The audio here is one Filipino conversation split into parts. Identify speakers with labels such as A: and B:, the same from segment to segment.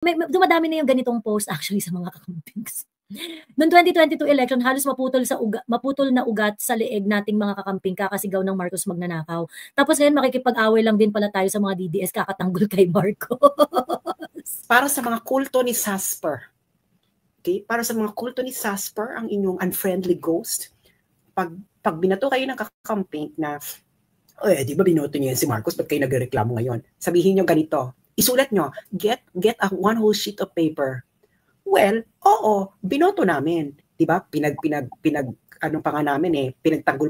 A: dumadami na yung ganitong post actually sa mga kakampings. Noong 2022 election, halos maputol na ugat sa leeg nating mga kakamping kakasigaw ng Marcos magnanakaw. Tapos ngayon makikipag-away lang din pala tayo sa mga DDS kakatanggol kay Marcos.
B: Para sa mga kulto ni Sasper, okay? Para sa mga kulto ni Sasper, ang inyong unfriendly ghost, pag binato kayo ng kakamping na, di ba binoto niyo yan si Marcos, ba't kayo nagreklamo ngayon? Sabihin niyo ganito, isulat niyo, get one whole sheet of paper. Well, oo, binoto namin. Diba? Pinagtanggol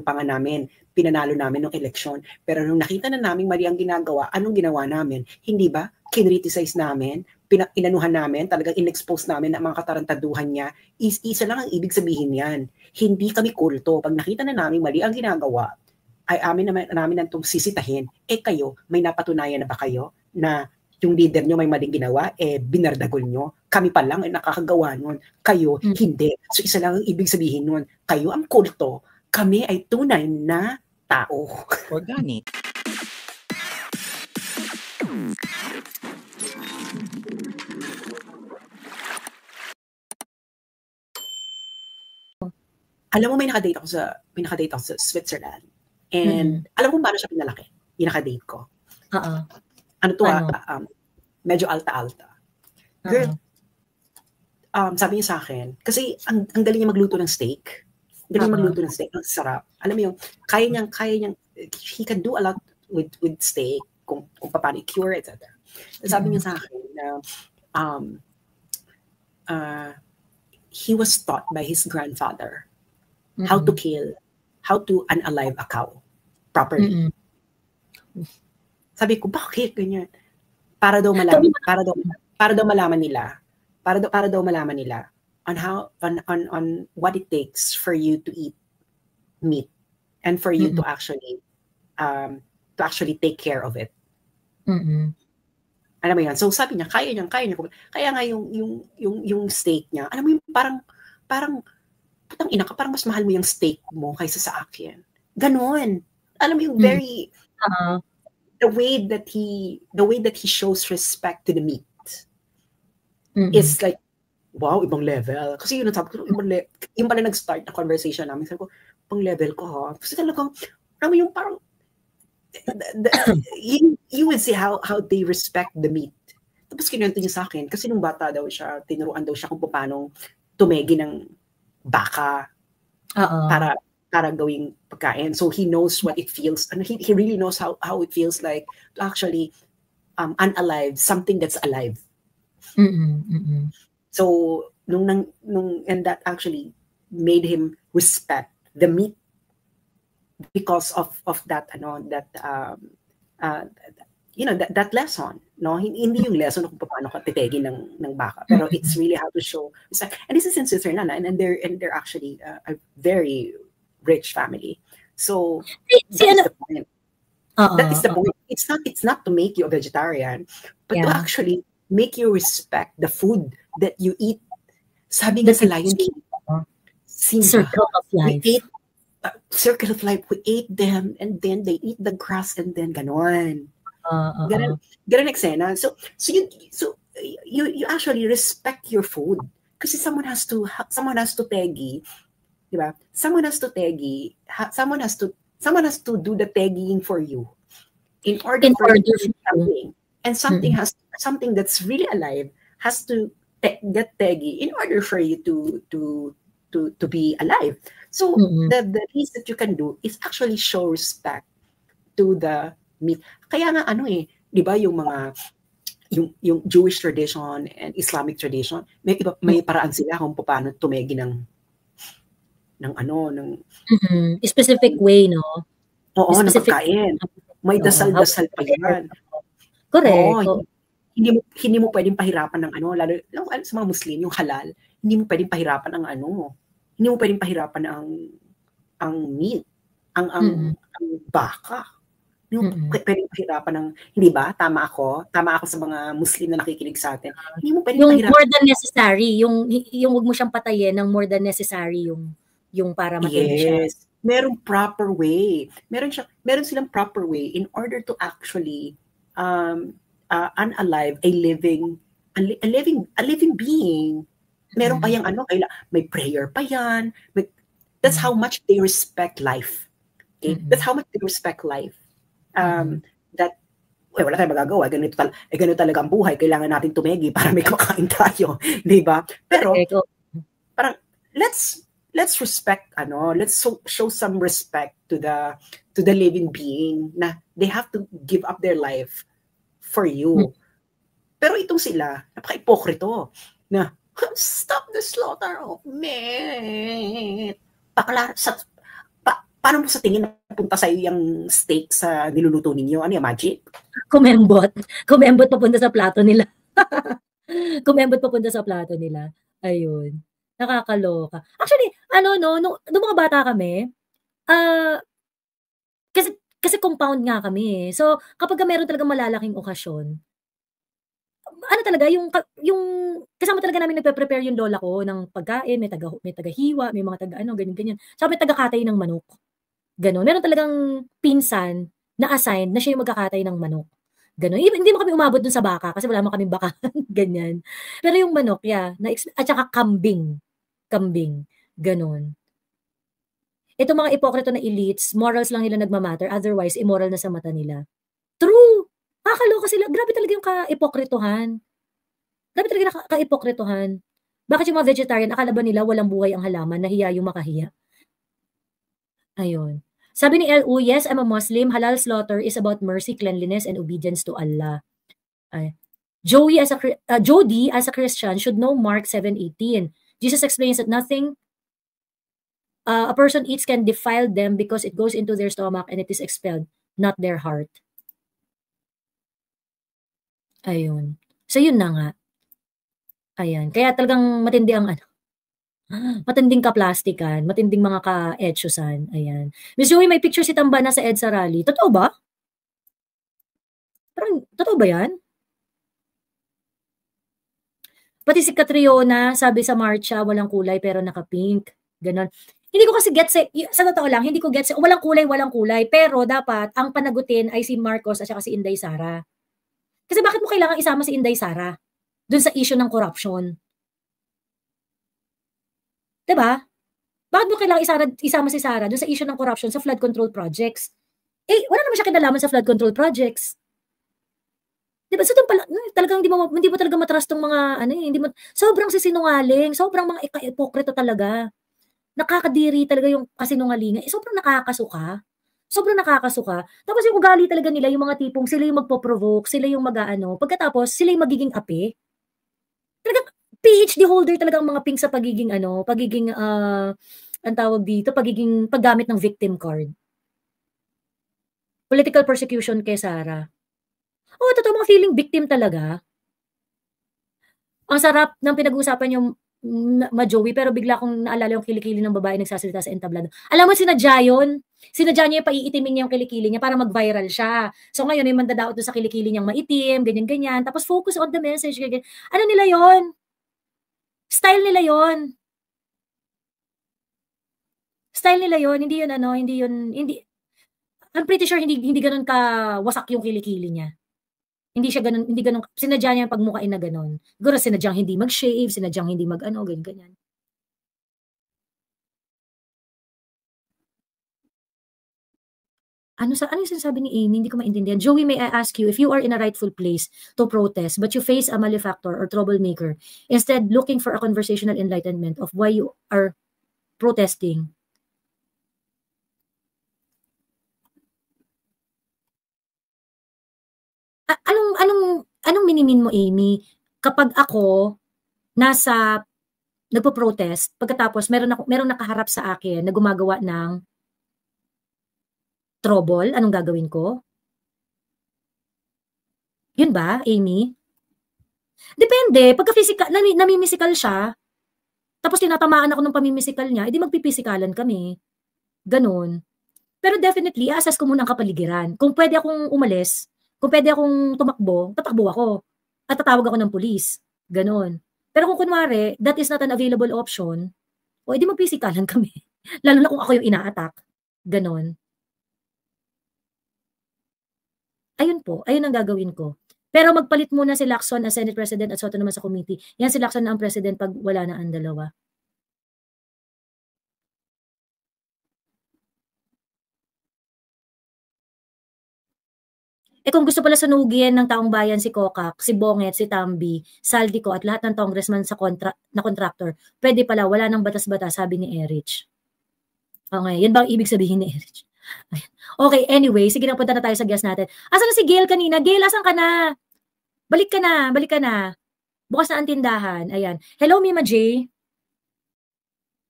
B: pa nga namin, pinanalo namin ng eleksyon. Pero nung nakita na namin mali ang ginagawa, anong ginawa namin? Hindi ba? Kinriticize namin, inanuhan namin, talagang in-expose namin ang mga katarantaduhan niya. Isa lang ang ibig sabihin yan. Hindi kami kulto. Pag nakita na namin mali ang ginagawa, ay namin nang sisitahin. Kayo, may napatunayan na ba kayo na yung leader nyo may maling ginawa, binardagol nyo. Kami pa lang ay nakakagawa nun. Kayo, hindi. So isa lang ang ibig sabihin nun. Kayo ang kulto. Kami ay tunay na tao.
C: Organic.
B: Alam mo, may nakadate ako sa Switzerland. And alam mo paano siya pinalaki? Yung nakadate ko. Ano to medyo alta-alta. Girl, sabi niya sa akin, kasi ang galing niya magluto ng steak. Ang sarap. Alam mo yung, kaya niyang, he can do a lot with steak, kung paano i-cure, etc. Sabi niya sa akin na, he was taught by his grandfather how to unalive a cow properly. Sabi ko, bakit ganyan? Para daw malaman nila on what it takes for you to eat meat and for you to actually take care of it. Alam mo yan? So sabi niya, kaya niya. Kaya nga yung steak niya, alam mo yung parang putang ina ka, parang mas mahal mo yung steak mo kaysa sa akin. Ganon. Alam mo yung very the way that he shows respect to the meat is like, wow, ibang level. Kasi yun ang sabi ko, yung pala nag-start na conversation namin. Sabi ko, ibang level ko ha. Kasi talagang, alam mo yung parang, you would see how they respect the meat. Tapos kinuwento niya sa akin, kasi nung bata daw siya, tinuruan daw siya kung paano tumegi ng baka para gawing pagkain. So he knows what it feels, and he really knows how it feels like to actually unalive something that's alive. So and that actually made him respect the meat because of that that lesson. No, hindi yung lesson kung paano ka titegin ng baka, pero it's really how to show respect. And this is in Switzerland, and they're actually a very rich family. So that is the point. It's not to make you a vegetarian, but to actually make you respect the food that you eat. Sabi nga sa Lion King,
A: circle of life.
B: Circle of life. We ate them, and then they eat the grass, and then ganon. Ganon eksena. So you actually respect your food, kasi someone has to tegi. Diba? Someone has to do the tagging for you in order for you to do something. And something that's really alive has to get taggy in order for you to be alive. So the least that you can do is actually show respect to the meat. Kaya nga di ba yung mga yung Jewish tradition and Islamic tradition, may paraan sila kung paano tumegi ng
A: specific way, no?
B: Oo, ng pagkain. May dasal-dasal pa yan.
A: Correct.
B: Hindi mo pwedeng pahirapan ng lalo sa mga Muslim, yung halal, hindi mo pwedeng pahirapan hindi mo pwedeng pahirapan ang meat, ang baka. Hindi mo pwedeng pahirapan hindi ba? Tama ako sa mga Muslim na nakikinig sa atin. Hindi mo pwedeng pahirapan.
A: Yung more than necessary, yung wag mo siyang patayin ng more than necessary yung para matindi siya.
B: Yes. Merong proper way. Meron silang proper way in order to actually unalive a living a living being. Meron pa yung may prayer pa yan. That's how much they respect life. Okay? That's how much they respect life. That wala tayong magagawa. Ganito talaga ang buhay. Kailangan natin tumegi para may kumakain tayo. Di ba? Pero, parang, let's respect, let's show some respect to the living being na they have to give up their life for you. Pero itong sila, napaka-ipokrito na, stop the slaughter of men. Paano mo sa tingin napunta sa'yo yung steak sa niluluto ninyo? Ano yung magic?
A: Kumembot. Kumembot papunta sa plato nila. Kumembot papunta sa plato nila. Ayun. Nakakaloka. Actually, nung mga bata kami, kasi compound nga kami eh. So, kapag meron talagang malalaking okasyon, talaga, yung kasama talaga namin nagpe-prepare yung lola ko ng pagkain, may taga-hiwa, may mga ganyan. Saka may taga-katay ng manok. Ganon. Meron talagang pinsan na assigned na siya yung magkakatay ng manok. Ganon. Hindi mo kami umabot dun sa baka kasi wala mo kaming baka. Ganyan. Pero yung manok, at saka kambing. Ganon. Itong mga ipokrito na elites, morals lang nila nagmamatter, otherwise immoral na sa mata nila. True! Nakakaloka sila. Grabe talaga yung ka-ipokritohan. Bakit yung mga vegetarian, akala ba nila walang buhay ang halaman, nahiya yung makahiya? Ayun. Sabi ni LU, yes, I'm a Muslim. Halal slaughter is about mercy, cleanliness, and obedience to Allah. Jody, as a Christian, should know Mark 7:18. Jesus explains that nothing a person eats can defile them because it goes into their stomach and it is expelled, not their heart. Ayun. So, yun na nga. Ayan. Kaya talagang matindi ang matinding kaplastikan, matinding mga ka-etsyusan. Ayan. Miss Joey, may picture si Tamba na sa EDSA rally. Totoo ba? Parang, totoo ba yan? Pati si Catriona, sabi sa marcha, walang kulay pero naka-pink. Ganon. Hindi ko kasi gets sa totoo lang, hindi ko gets walang kulay. Pero dapat, ang panagutin ay si Marcos at saka si Inday Sara. Kasi bakit mo kailangan isama si Inday Sara dun sa issue ng corruption? Diba? Bakit mo kailangan isama si Sara dun sa issue ng corruption sa flood control projects? Wala naman siya kinalaman sa flood control projects. Diba? So, talagang hindi mo talaga matrust tong mga, sobrang sisinungaling, sobrang mga ipokrito talaga. Nakakadiri talaga yung kasinungalingan. Sobrang nakakasuka. Tapos yung ugali talaga nila, yung mga tipong sila yung magpo-provoke, sila yung pagkatapos sila yung magiging ape. Talagang PhD holder talaga ang mga pink sa pagiging ang tawag dito, paggamit ng victim card. Political persecution kay Sara. Totoo mga feeling victim talaga. Ang sarap ng pinag-uusapan yung Joey, pero bigla kong naalala yung kilikili ng babae nagsasalita sa entablado. Alam mo, sinadya niya paiitimin niya yung kilikili niya para mag-viral siya. So ngayon, may mandadaot doon sa kilikili niyang maitim, ganyan-ganyan. Tapos focus on the message. Ganyan. Ano nila yon? Style nila yon. Hindi yun, I'm pretty sure hindi ganun ka wasak yung kilikili niya. Hindi ganun, sinadya niya yung pagmukain na ganun. Siguro sinadyang hindi mag-shave, sinadyang hindi ganyan. Ano yung sinasabi ni Amy? Hindi ko maintindihan. Joey, may I ask you, if you are in a rightful place to protest, but you face a malefactor or troublemaker, instead looking for a conversational enlightenment of why you are protesting, anong minimin mo, Amy? Kapag ako nagpo-protest, pagkatapos merong nakaharap sa akin na gumagawa ng trouble, anong gagawin ko? Yun ba, Amy? Depende. Pagka physical, namimisikal siya, tapos tinatamaan ako ng pamimisikal niya, edi magpipsikalan kami. Ganon. Pero definitely, i-assess ko muna ang kapaligiran. Kung pwede akong umalis, kung pwede akong tumakbo, tatakbo ako. At tatawag ako ng pulis. Ganon. Pero kung kunwari, that is not an available option, edi magpisikalan kami. Lalo na kung ako yung ina-attack. Ganon. Ayun po, ayun ang gagawin ko. Pero magpalit muna si Lacson as Senate President at Soto naman sa committee. Yan si Lacson na ang President pag wala na ang dalawa. Kung gusto pala sunugin ng taong bayan si Kokak, si Bonget, si Tambi, Saldico at lahat ng congressman na contractor, pwede pala, wala nang batas-batas, sabi ni Erich. Okay, yan ba ang ibig sabihin ni Erich? Okay, anyway, sige na, punta na tayo sa guest natin. Asan na si Gail kanina? Gail, asan ka na? Balik ka na. Bukas na ang tindahan. Ayan. Hello, Mima J.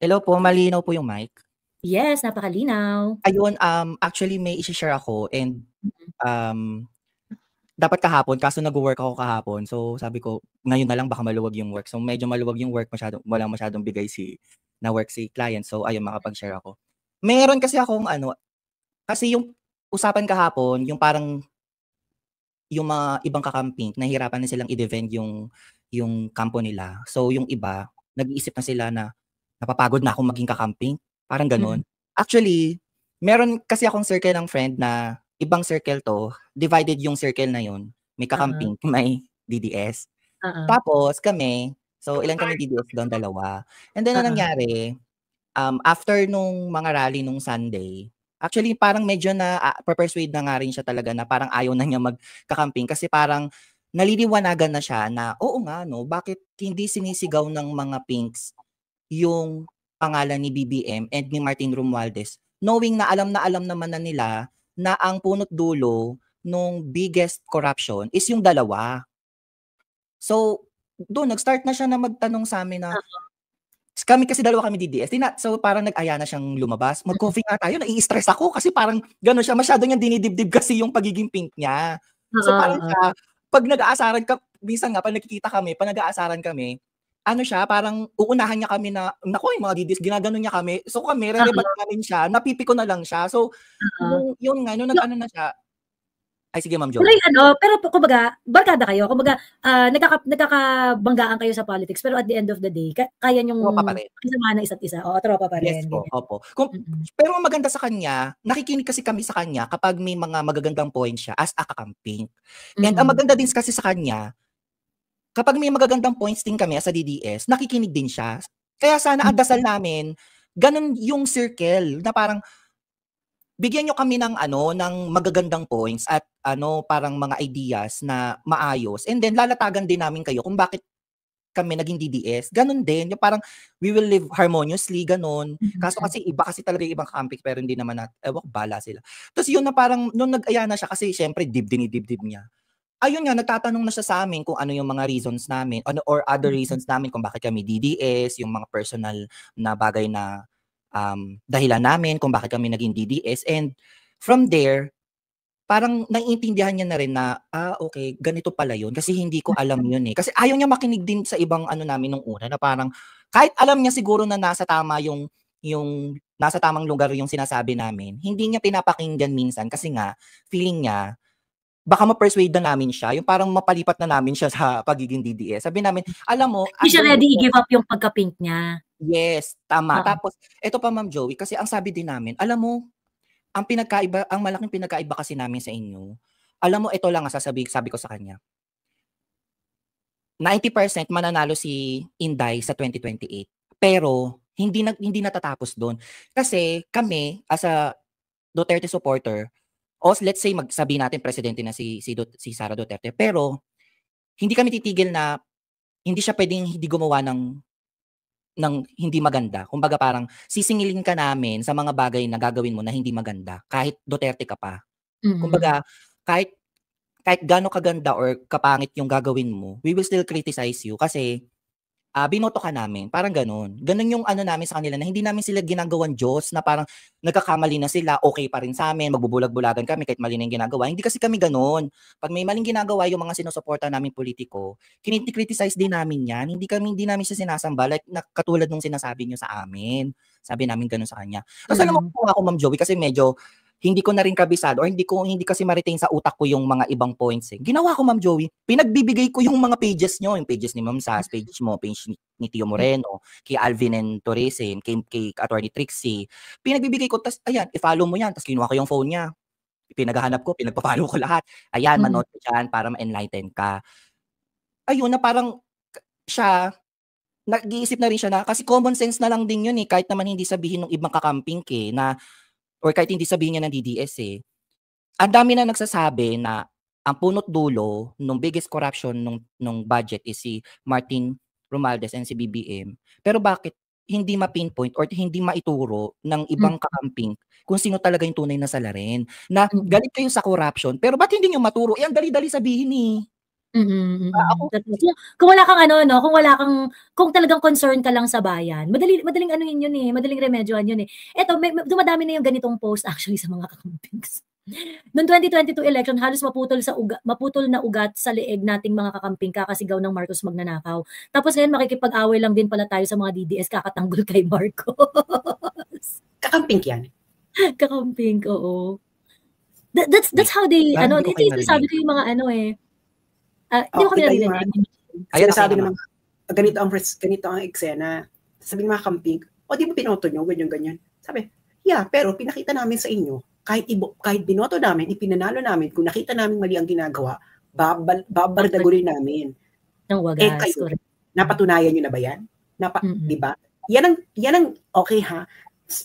C: Hello po, malinaw po yung mic.
A: Yes, napakalinaw.
C: Ayun, actually may i-share ako and dapat kahapon, kaso nag-work ako kahapon. So sabi ko, ngayon na lang baka maluwag yung work. So medyo maluwag yung work, walang masyadong bigay na work si client. So ayun, makapag-share ako. Meron kasi akong kasi yung usapan kahapon, yung parang yung mga ibang kakamping, nahihirapan na silang i-defend yung kampo nila. So yung iba, nag-iisip na sila na napapagod na akong maging kakamping. Parang ganun. Actually, meron kasi akong circle ng friend na ibang circle to, divided yung circle na yun. May kakamping, may DDS. Tapos kami, so ilan kami DDS doon, 2. And then ang nangyari, after nung mga rally nung Sunday, actually parang medyo na persuade na nga rin siya talaga na parang ayaw na niya magkakamping kasi parang naliliwanagan na siya na oo nga no, bakit hindi sinisigaw ng mga pinks yung pangalan ni BBM and ni Martin Romualdez, knowing na alam naman na nila na ang punot dulo nung biggest corruption is yung dalawa. So, doon nag-start na siya na magtanong sa amin na kami kasi dalawa kami DDS. So parang nag-aya na siyang lumabas. Mag-coffee nga tayo, nai-stress ako kasi parang gano'n siya, masyado niyang dinidibdib kasi yung pagiging pink niya. So parang siya, pag nag-aasaran minsan nga pag nakikita kami, pag nag-aasaran kami, ano siya, parang uunahan niya kami na, naku, yung mga DDS, ginaganon niya kami. So kami, re-rebat namin siya, napipiko na lang siya. So, yun nga, nung nag-ano na siya, ay sige Ma'am Jo.
A: Pero kumbaga, barkada kayo. Kumbaga, nagkakabanggaan kayo sa politics, pero at the end of the day, kaya niyong kasama ng isa't isa. O, tropa pa rin.
C: Yes po, opo. Pero ang maganda sa kanya, nakikinig kasi kami sa kanya kapag may mga magagandang points siya as a kakamping. And ang maganda din kasi sa kanya, kapag may magagandang points din kami as a DDS, nakikinig din siya. Kaya sana ang dasal namin, ganun yung circle na parang bigyan nyo kami ng ng magagandang points at parang mga ideas na maayos. And then lalatagan din namin kayo kung bakit kami naging DDS. Ganun din, yung parang we will live harmoniously, ganun. Kaso kasi iba kasi talaga yung ibang camping pero hindi naman bala sila. Tapos yun na parang nung nag-aya na siya kasi syempre dinidibdib niya. Ayun nga, nagtatanong na siya sa amin kung ano yung mga reasons namin or other reasons namin kung bakit kami DDS, yung mga personal na bagay na dahilan namin kung bakit kami naging DDS. And from there, parang naiintindihan niya na rin na, okay, ganito pala yun. Kasi hindi ko alam yun eh. Kasi ayaw niya makinig din sa ibang namin nung una na parang, kahit alam niya siguro na nasa tama yung nasa tamang lugar yung sinasabi namin, hindi niya pinapakinggan minsan kasi nga, feeling niya, baka ma-persuade na namin siya, yung parang mapalipat na namin siya sa pagiging DDS. Sabi namin, alam mo,
A: hindi siya ready i-give up yung pagka-pink niya.
C: Yes, tama. Tapos, ito pa Ma'am Joey, kasi ang sabi din namin, alam mo, ang malaking pinagkaiba kasi namin sa inyo, alam mo, ito lang sabi ko sa kanya, 90% mananalo si Inday sa 2028. Pero, hindi natatapos doon. Kasi kami, as a Duterte supporter, let's say, sabihin natin presidente na si Sara Duterte, pero, hindi kami titigil na, hindi siya pwedeng hindi gumawa ng hindi maganda. Kumbaga parang sisingilin ka namin sa mga bagay na gagawin mo na hindi maganda kahit Duterte ka pa. Kumbaga kahit gaano kaganda or kapangit yung gagawin mo, we will still criticize you kasi binoto ka namin. Parang ganun. Ganun yung namin sa kanila na hindi namin sila ginagawang Diyos na parang nagkakamali na sila, okay pa rin sa amin, magbubulag-bulagan kami kahit mali na yung ginagawa. Hindi kasi kami ganun. Pag may maling ginagawa yung mga sinusuporta namin politiko, criticize din namin yan. Hindi namin siya sinasamba like katulad nung sinasabi nyo sa amin. Sabi namin ganun sa kanya. Kasi alam mo ako Ma'am Joey kasi medyo hindi ko na rin kabisado or hindi kasi ma-retain sa utak ko yung mga ibang points eh. Ginawa ko Ma'am Joey, pinagbibigay ko yung mga pages nyo, yung pages ni Ma'am Sas, page mo, page ni Tio Moreno, kay Alvin and Torresin, kay Attorney Trixie. Pinagbibigay ko, tas ayan, i-follow mo yan, tas kinuha ko yung phone niya. pinaghahanap ko, pinagpa-follow ko lahat. Ayan, manood ka diyan para ma-enlighten ka. Ayun na parang siya, nag-iisip na rin siya na kasi common sense na lang din yun kahit naman hindi sabihin ng ibang kakamping na or kahit hindi sabihin niya ng DDS ang dami na nagsasabi na ang punot dulo nung biggest corruption nung budget is si Martin Romualdez and si BBM. Pero bakit hindi ma-pinpoint or hindi maituro ng ibang kakamping kung sino talaga yung tunay na salarin? Na galit kayo sa corruption, pero ba't hindi nyo maturo? Ang dali-dali sabihin
A: Ako, kung wala kang kung talagang concern ka lang sa bayan, madaling anuhin yun madaling remedyohan yun Eto, dumadami na yung ganitong post actually sa mga kakampings. Noong 2022 election, halos maputol na ugat sa leeg nating mga kakamping kakasigaw ng Marcos magnanakaw. Tapos ngayon makikipag-away lang din pala tayo sa mga DDS kakatanggol kay Marcos.
B: Kakamping yan.
A: Kakamping, oo. That's how they, ito sabi ko yung mga hindi mo kami narinig.
B: Sinasabi naman, ganito ang eksena. Sabi ng mga kamping, di ba pinoto nyo, ganyan. Sabi, yeah, pero pinakita namin sa inyo, kahit binoto namin, ipinanalo namin, kung nakita namin mali ang ginagawa, babardagurin namin.
A: Nang wagas,
B: kayo, napatunayan nyo na ba yan? Di ba? Yan ang okay ha,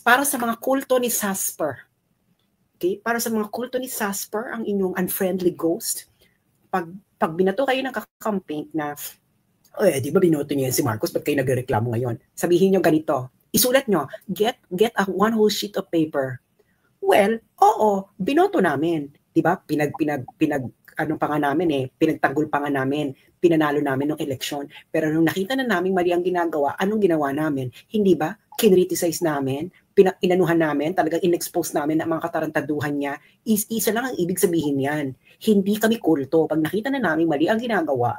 B: para sa mga kulto ni Sasper. Okay? Para sa mga kulto ni Sasper, ang inyong unfriendly ghost, pag binato kayo ng kakamping na, di ba binoto niyo yan si Marcos, ba't kayo nagreklamo ngayon? Sabihin nyo ganito, isulat nyo, get one whole sheet of paper. Well, oo, binoto namin. Di ba? Pinagtanggol pa nga namin, pinanalo namin ng eleksyon. Pero nung nakita na namin mali ang ginagawa, anong ginawa namin? Hindi ba? Kinriticize namin, inanuhan namin, talagang in-expose namin ang mga katarantaduhan niya. Isa lang ang ibig sabihin yan. Hindi kami kulto. Pag nakita na namin mali ang ginagawa,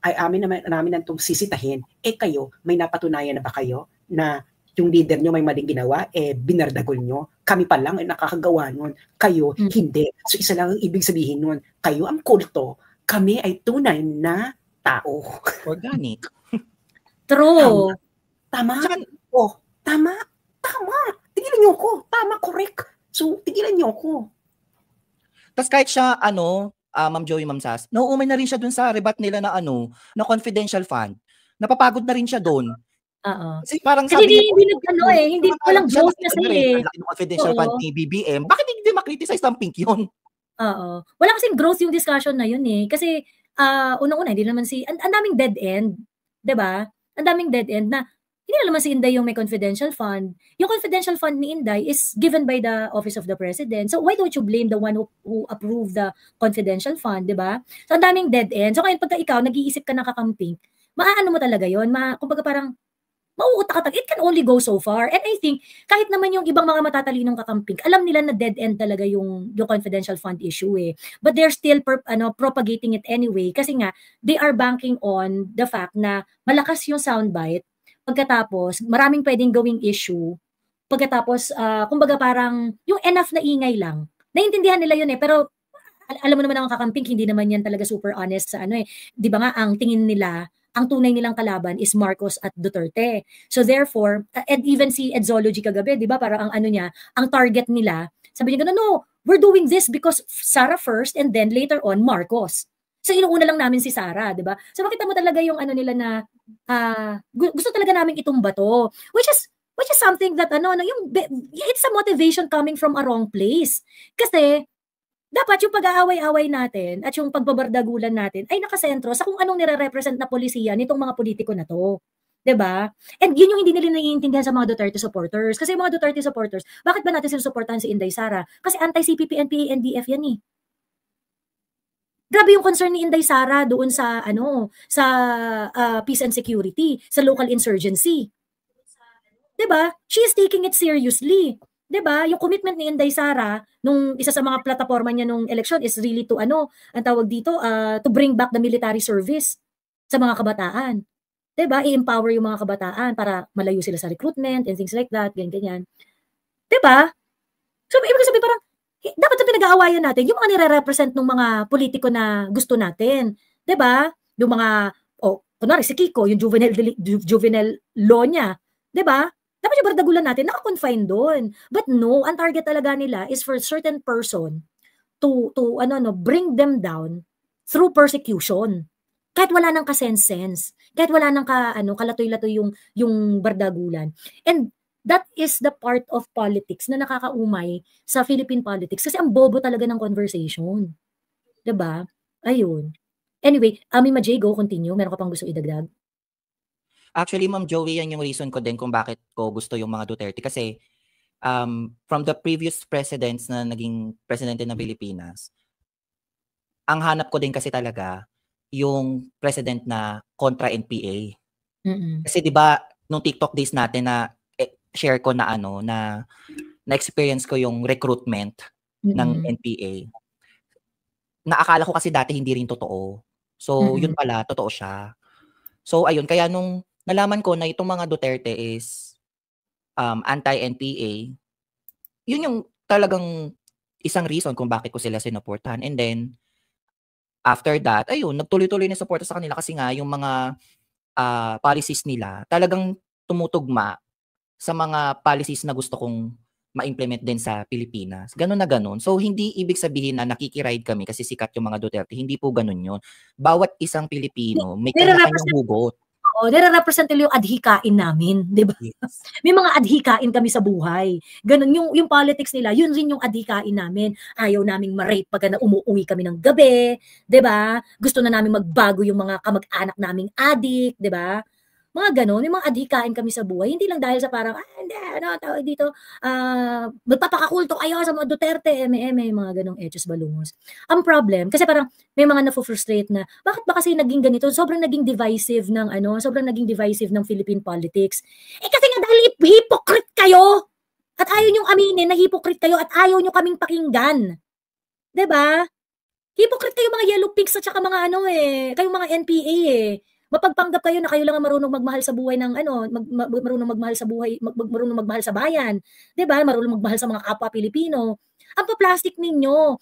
B: ay namin nang sisitahin. Kayo, may napatunayan na ba kayo na yung leader nyo may maling ginawa, binardagol nyo? Kami pa lang ay nakakagawa nun. Kayo, hindi. So isa lang ang ibig sabihin nun. Kayo ang kulto. Kami ay tunay na tao.
C: Organic.
A: True.
B: Tama. Tama. Tigilan nyo ako. Tama, correct. So, tigilan nyo ako.
C: Tapos kahit siya, Ma'am Joey, Ma'am Sas, nauumay na rin siya dun sa rebat nila na na confidential fund. Napapagod na rin siya dun. Kasi parang
A: sabi niya, hindi walang growth kasi
C: Laki ng confidential fund ni BBM. Bakit hindi makriticize ng pink yun?
A: Wala kasing growth yung discussion na yun Kasi, unang-una, hindi naman ang daming dead end. Diba? Ang daming dead end na hindi na naman si Inday yung may confidential fund. Yung confidential fund ni Inday is given by the Office of the President. So why don't you blame the one who approved the confidential fund, di ba? So ang daming dead end. So ngayon pagka ikaw, nag-iisip ka ng kakamping, maaano mo talaga yun? Kumbaga parang, mauutak-atak. It can only go so far. And I think, kahit naman yung ibang mga matatalinong kakamping, alam nila na dead end talaga yung confidential fund issue But they're still propagating it anyway kasi nga, they are banking on the fact na malakas yung soundbite. Pagkatapos, maraming pwedeng gawing issue. Pagkatapos, kumbaga parang, yung enough na ingay lang. Naintindihan nila yun pero alam mo naman ang kakamping, hindi naman yan talaga super honest sa Di ba nga, ang tingin nila, ang tunay nilang kalaban is Marcos at Duterte. So therefore, and even si Edzology kagabi, di ba, parang ang target nila, sabi niya no, we're doing this because Sara first and then later on, Marcos. So inuuna lang namin si Sara, 'di ba? So makita mo talaga yung nila na gusto talaga namin itumba to, which is something that it's a motivation coming from a wrong place. Kasi dapat yung pag-aaway-away natin at yung pagbabardagulan natin ay nakasentro sa kung anong nire-represent na polisiya nitong mga politiko na to. 'Di ba? And yun yung hindi nila naiintindihan sa mga Duterte supporters. Kasi yung mga Duterte supporters, bakit ba natin sinusuportahan si Inday Sara? Kasi anti-CPP, NPA, NDF yan Grabe yung concern ni Inday Sara doon sa peace and security, sa local insurgency. 'Di ba? She is taking it seriously. 'Di ba? Yung commitment ni Inday Sara nung isa sa mga plataforma niya nung election is really to ang tawag dito, to bring back the military service sa mga kabataan. 'Di ba? I-empower yung mga kabataan para malayo sila sa recruitment and things like that, ganyan. 'Di ba? So ibig sabihin parang dapat sa pinag-aawayan natin, yung mga nire-represent ng mga politiko na gusto natin. 'Di ba? Yung mga, kunwari si Kiko, yung juvenile law niya. 'Di ba? Dapat yung bardagulan natin, naka-confine doon. But no, ang target talaga nila is for certain person bring them down through persecution. Kahit wala nang ka-sense, kahit wala nang kalatoy-latoy yung bardagulan. And that is the part of politics na nakakaumay sa Philippine politics kasi ang bobo talaga ng conversation. 'Di ba? Ayun. Anyway, Mima J, go, continue. Meron ka pang gusto idagdag?
C: Actually, Ma'am Joey, yan yung reason ko din kung bakit ko gusto yung mga Duterte. Kasi from the previous presidents na naging presidente ng Pilipinas, ang hanap ko din kasi talaga yung president na kontra NPA. Kasi 'di ba nung TikTok days natin na share ko na na-experience ko yung recruitment ng NPA. Naakala ko kasi dati hindi rin totoo. So yun pala, totoo siya. So ayun, kaya nung nalaman ko na itong mga Duterte is anti-NPA, yun yung talagang isang reason kung bakit ko sila sinuportahan. And then, after that, ayun, nagtuloy-tuloy na suporta sa kanila kasi nga yung mga policies nila talagang tumutugma sa mga policies na gusto kong ma-implement din sa Pilipinas. Ganun na ganun. So, hindi ibig sabihin na nakikiride kami kasi sikat yung mga Duterte. Hindi po ganun yun. Bawat isang Pilipino may kanya-kanyang hugot.
A: Oo, nire-represent nila yung adhikain namin, 'di ba? Yes. May mga adhikain kami sa buhay. Ganun yung politics nila, yun rin yung adhikain namin. Ayaw naming ma-rape pag na umuuwi kami ng gabi, 'di ba? Gusto na namin magbago yung mga kamag-anak naming adik, 'di ba? Mga ganun, yung mga adhikain kami sa buhay, hindi lang dahil sa parang, hindi, tawag dito, magpapakakulto kayo sa mga Duterte, mga ganong etos balungos. Ang problem, kasi parang may mga na-frustrate na, bakit ba kasi naging ganito? Sobrang naging divisive ng Philippine politics. Kasi nga dahil hypocrite kayo, at ayaw nyong aminin na hypocrite kayo, at ayaw nyo kaming pakinggan. 'Di ba? Hypocrite kayo mga yellow pigs at saka mga kayong mga NPA Mapagpanggap kayo na kayo lang ang marunong magmahal sa buhay ng marunong magmahal sa buhay, marunong magmahal sa bayan. 'Di ba? Marunong magmahal sa mga kapwa Pilipino. Ang pa-plastic ninyo.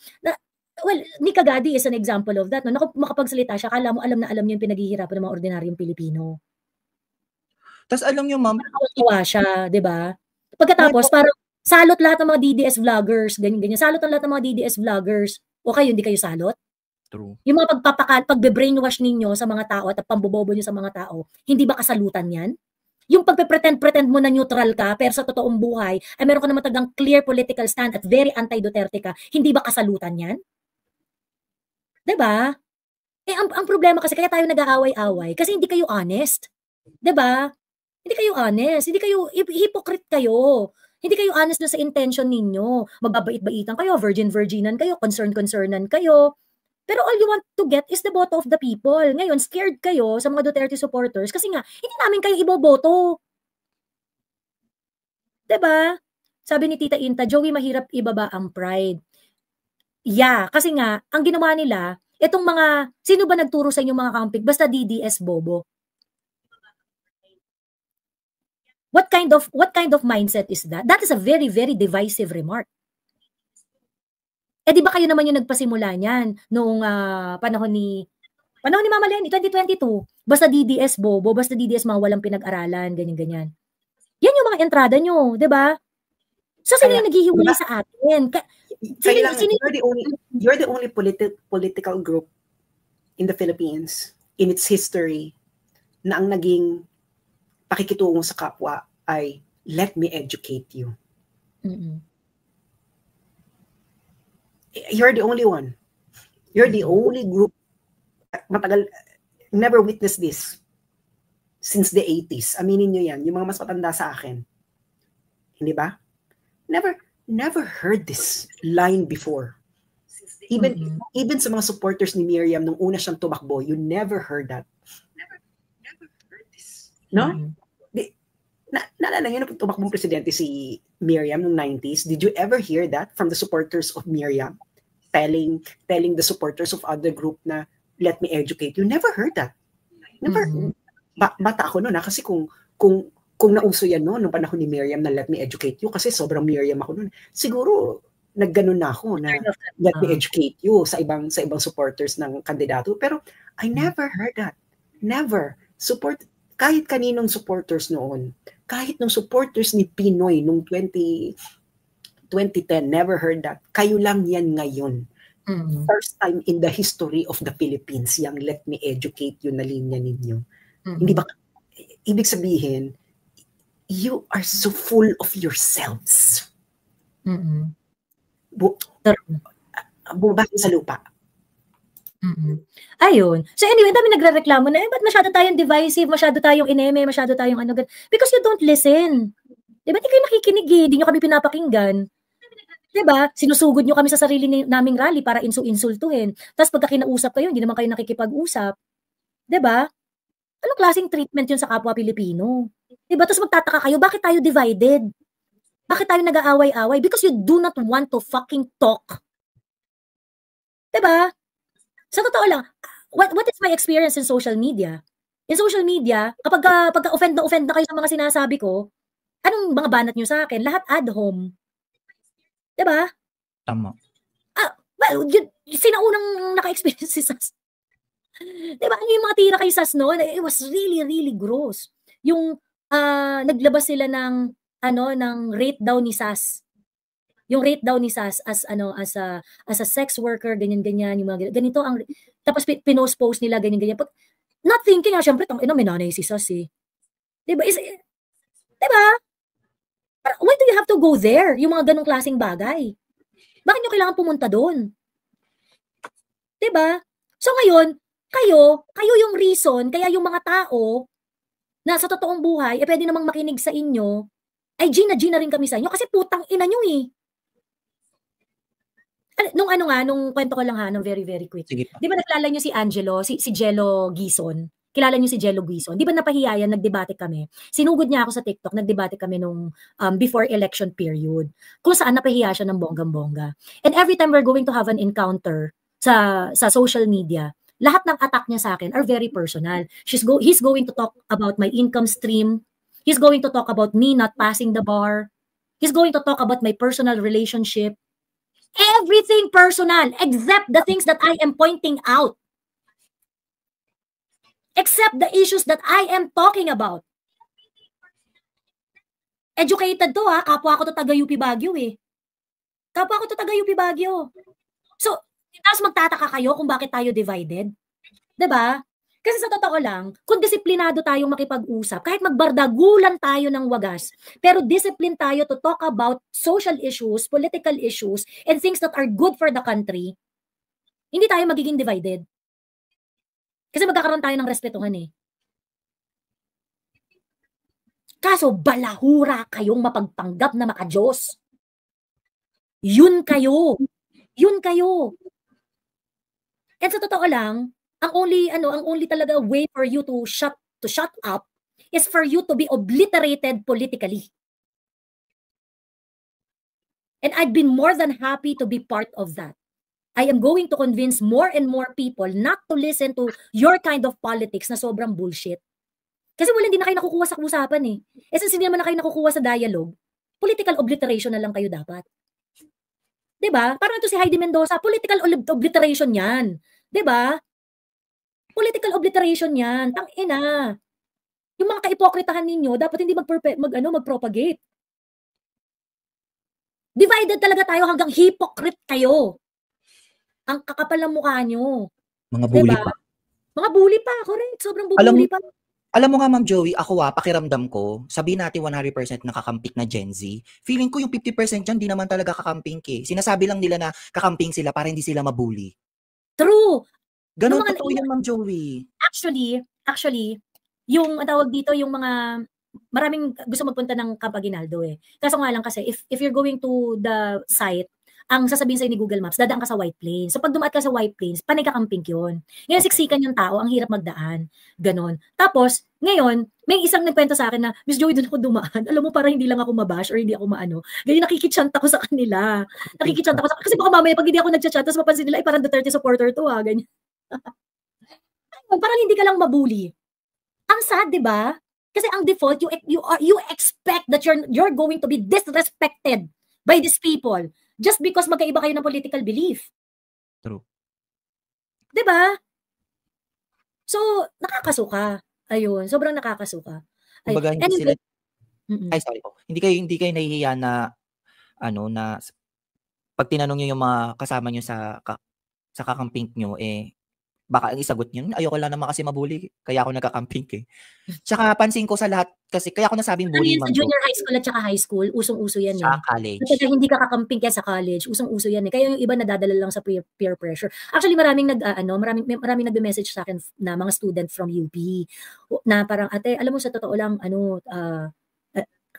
A: Ni Kagadi is an example of that. No? Makapagsalita siya, kala mo alam na alam niya yung pinaghihirapan ng mga ordinaryong Pilipino.
C: Tapos alam niyo, ma'am,
A: nakakatawa siya, 'di ba? Pagkatapos parang salot lahat ng mga DDS vloggers, ganyan. Salot ang lahat ng mga DDS vloggers. O kayo, hindi kayo salot?
C: True.
A: Yung mga pagbe-brainwash ninyo sa mga tao at pambobobo niyo sa mga tao, hindi ba kasalutan yan? Yung pagpe-pretend mo na neutral ka, pero sa totoong buhay, ay meron ka naman tagang clear political stand at very anti-Duterte ka, hindi ba kasalutan yan? Diba? Ang problema kasi, kaya tayo nag-aaway-away, kasi hindi kayo honest. Diba? Hindi kayo honest, hindi kayo, hypocrite kayo. Hindi kayo honest na sa intention ninyo. Magbabait-baitan kayo, virgin-virginan kayo, concern-concernan kayo. Pero all you want to get is the vote of the people. Ngayon, scared kayo sa mga Duterte supporters kasi nga, hindi namin kayo iboboto. Diba? Sabi ni Tita Inta, Joey, mahirap ibaba ang pride. Yeah, kasi nga, ang ginawa nila, itong mga, sino ba nagturo sa inyo mga kampik? Basta DDS bobo. What kind of mindset is that? That is a very, very divisive remark. Di ba kayo naman yung nagpasimula niyan noong panahon ni Mama Leni, 2022. Basta DDS bobo, basta DDS mga walang pinag-aralan, ganyan-ganyan. Yan yung mga entrada nyo, di ba? So, sino yung naghihiwalay sa atin?
B: You're the only political group in the Philippines, in its history, na ang naging pakikitungo sa kapwa ay, let me educate you. You're the only one. You're the only group. Matagal, never witnessed this since the 80s. Aminin nyo yan. Yung mga mas matanda sa akin. Hindi ba? Never heard this line before. Even sa mga supporters ni Miriam nung una siyang tumakbo, you never heard that. Never heard this. No? Naalala nyo na tumakbong presidente si Miriam noong 90s? Did you ever hear that from the supporters of Miriam? Telling the supporters of other group na, let me educate you. Never heard that. Never. Bata ako noon kasi kung nauso yan nung panahon ni Miriam na let me educate you, kasi sobrang Miriam ako noon. Siguro, nagganon na ako na let me educate you sa ibang supporters ng kandidato. Pero, I never heard that. Never. Kahit kaninong supporters noon, kahit nung supporters ni Pinoy nung 2010, never heard that. Kayo lang yan ngayon First time in the history of the Philippines, yung let me educate you na linya ninyo. Hindi ba, ibig sabihin, you are so full of yourselves. Bumaba sa lupa.
A: Ayun. So anyway, dami nagrereklamo na, ba't masyado tayong divisive, masyado tayong ineme, masyado tayong ano, because you don't listen. Diba? Di kayo nakikinig eh, di nyo kami pinapakinggan. Diba? Sinusugod nyo kami sa sarili naming rally para insultuhin. Tapos pagka kinausap kayo, hindi naman kayo nakikipag-usap. Diba? Anong klaseng treatment yun sa kapwa Pilipino? Diba? Tapos magtataka kayo, bakit tayo divided? Bakit tayo nag-aaway-away? Because you do not want to fucking talk. Diba? Sa totoo lang, what is my experience in social media? In social media, kapag offend na kayo sa mga sinasabi ko, anong mga banat nyo sa akin? Lahat ad hom. Diba?
C: Tama.
A: Well, sino unang naka-experience si Sas? Diba? Yung mga tira kay Sas noon, it was really, really gross. Yung naglabas sila ng rate daw ni Sas. Yung rate daw ni Sas as a sex worker, ganyan-ganyan, yung mga ganito ang tapos pinost-post nila ganyan-ganyan. Not thinking, syempre may nanay si Sas eh. Diba? Diba? Why do you have to go there? Yung mga ganong klaseng bagay. Bakit nyo kailangan pumunta doon? Diba? So ngayon, kayo yung reason, kaya yung mga tao na sa totoong buhay, pwede namang makinig sa inyo, ay Gina rin kami sa inyo kasi putang ina nyo eh. Nung kwento ko lang nung very, very quick. Di ba nakilala nyo si Angelo, si Jello Gison? Kilala nyo si Jello Gison? Di ba napahiyayan, nagdebate kami? Sinugod niya ako sa TikTok, nagdebate kami nung before election period. Kung saan napahiya siya ng bonggang-bongga. And every time we're going to have an encounter sa social media, lahat ng attack niya sa akin are very personal. He's going to talk about my income stream. He's going to talk about me not passing the bar. He's going to talk about my personal relationship. Everything personal except the things that I am pointing out. Except the issues that I am talking about. Educated to kapwa ko to taga UP Baguio eh. Kapwa ko to taga UP Baguio. So, tapos magtataka kayo kung bakit tayo divided. 'Di ba? Kasi sa totoo lang, kung disiplinado tayong makipag-usap, kahit magbardagulan tayo ng wagas, pero discipline tayo to talk about social issues, political issues, and things that are good for the country, hindi tayo magiging divided. Kasi magkakaroon tayo ng respetuhan eh. Kaso balahura kayong mapagpanggap na maka-Diyos. Yun kayo. Yun kayo. And sa totoo lang, ang only talaga way for you to shut up is for you to be obliterated politically. And I've been more than happy to be part of that. I am going to convince more and more people not to listen to your kind of politics na sobrang bullshit. Kasi hindi na kayo nakukuha sa usapan eh. Since hindi naman na kayo nakukuha sa dialogue, political obliteration na lang kayo dapat. 'Di ba? Parang ito si Heidi Mendoza, political obliteration 'yan. 'Di ba? Political obliteration 'yan. Tangina. Yung mga kaipokritahan ninyo, dapat hindi mag-propagate. Divided talaga tayo hanggang hypocrite kayo. Ang kakapal ng mukha nyo.
C: Mga bully pa.
A: Mga bully pa, correct. Sobrang bully pa.
C: Alam mo nga, Ma'am Joey, ako pakiramdam ko, sabihin natin 100% nakakampik na Gen Z. Feeling ko yung 50% dyan, di naman talaga kakamping eh. Sinasabi lang nila na kakamping sila para hindi sila mabully.
A: True.
C: Ganun totoo yan, Ma'am Joey.
A: Actually, yung tawag dito, yung mga maraming gusto magpunta ng Camp Aguinaldo eh. Kaso nga lang kasi, if you're going to the site, ang sasabihin sa'yo ni Google Maps, dadaan ka sa White Plains. So pag dumaan ka sa White Plains, panay kakamping yun. Ngayon, siksikan yung tao, ang hirap magdaan. Ganon. Tapos, ngayon, may isang nagkwento sa akin na, Miss Joey, doon ako dumaan. Alam mo, parang hindi lang ako mabash or hindi ako maano. Ganyan, nakikitsyanta ko sa kanila. Kasi baka mamaya, pag hindi ako nagchat, tapos mapansin nila, ay parang Duterte supporter to ganyan. Parang hindi ka lang mabuli. Ang sad, di ba? Kasi ang default, you expect that you're going to be disrespected by these people. Just because magkaiba kayo ng political belief.
C: True.
A: Diba? So, nakakasuka. Ayun, sobrang nakakasuka.
C: Kumbaga, hindi sila... Ay, sorry po. Hindi kayo nahihiya na, na pag tinanong nyo yung mga kasama nyo sa sa kakamping nyo, baka ang isagot nyo, ayoko lang naman kasi mabully, kaya ako nagkakamping eh. Tsaka pansin ko sa lahat, kasi kaya ako nasabing
A: Ano
C: bully,
A: yan, sa
C: Ma'am Jo,
A: junior high school at saka high school, usong-uso yan
C: sa
A: eh.
C: college.
A: Kapag hindi ka kakamping kaya sa college, usong-uso yan eh. Kaya yung iba nadadala lang sa peer pressure. Actually, maraming nagbe-message sa akin na mga student from UP na parang, ate, alam mo sa totoo lang,